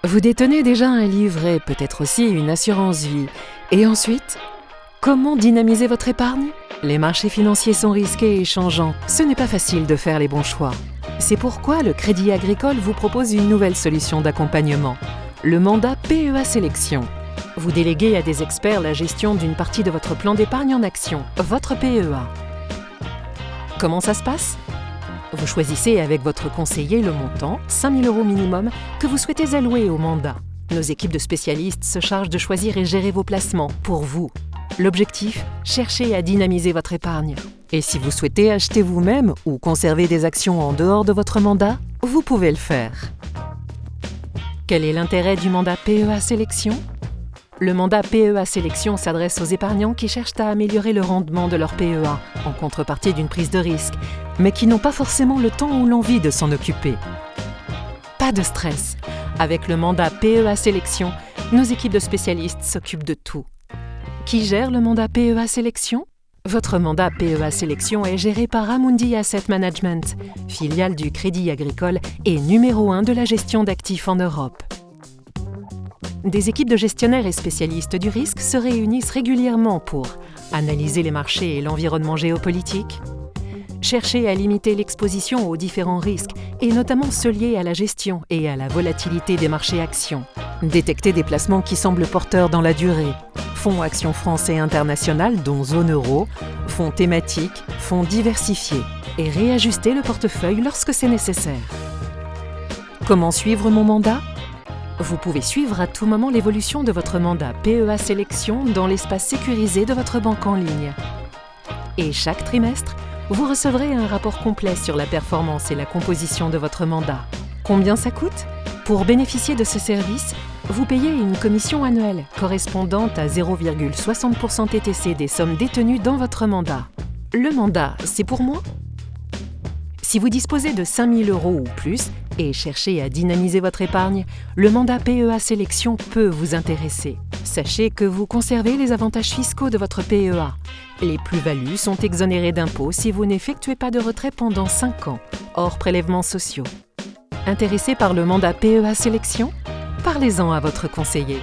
Vous détenez déjà un livret, peut-être aussi une assurance vie. Et ensuite, comment dynamiser votre épargne? Les marchés financiers sont risqués et changeants. Ce n'est pas facile de faire les bons choix. C'est pourquoi le Crédit Agricole vous propose une nouvelle solution d'accompagnement, le mandat PEA Sélection. Vous déléguez à des experts la gestion d'une partie de votre plan d'épargne en action, votre PEA. Comment ça se passe? Vous choisissez avec votre conseiller le montant, 5 000 € minimum, que vous souhaitez allouer au mandat. Nos équipes de spécialistes se chargent de choisir et gérer vos placements pour vous. L'objectif, cherchez à dynamiser votre épargne. Et si vous souhaitez acheter vous-même ou conserver des actions en dehors de votre mandat, vous pouvez le faire. Quel est l'intérêt du mandat PEA Sélection? Le mandat PEA Sélection s'adresse aux épargnants qui cherchent à améliorer le rendement de leur PEA en contrepartie d'une prise de risque, mais qui n'ont pas forcément le temps ou l'envie de s'en occuper. Pas de stress. Avec le mandat PEA Sélection, nos équipes de spécialistes s'occupent de tout. Qui gère le mandat PEA Sélection? Votre mandat PEA Sélection est géré par Amundi Asset Management, filiale du Crédit Agricole et numéro 1 de la gestion d'actifs en Europe. Des équipes de gestionnaires et spécialistes du risque se réunissent régulièrement pour analyser les marchés et l'environnement géopolitique, chercher à limiter l'exposition aux différents risques et notamment ceux liés à la gestion et à la volatilité des marchés actions, détecter des placements qui semblent porteurs dans la durée, fonds actions France et internationales dont zone euro, fonds thématiques, fonds diversifiés et réajuster le portefeuille lorsque c'est nécessaire. Comment suivre mon mandat? Vous pouvez suivre à tout moment l'évolution de votre mandat PEA Sélection dans l'espace sécurisé de votre banque en ligne. Et chaque trimestre, vous recevrez un rapport complet sur la performance et la composition de votre mandat. Combien ça coûte? Pour bénéficier de ce service, vous payez une commission annuelle correspondant à 0,60% TTC des sommes détenues dans votre mandat. Le mandat, c'est pour moi? Si vous disposez de 5 000 € ou plus et cherchez à dynamiser votre épargne, le mandat PEA Sélection peut vous intéresser. Sachez que vous conservez les avantages fiscaux de votre PEA. Les plus-values sont exonérées d'impôts si vous n'effectuez pas de retrait pendant 5 ans, hors prélèvements sociaux. Intéressé par le mandat PEA Sélection? Parlez-en à votre conseiller.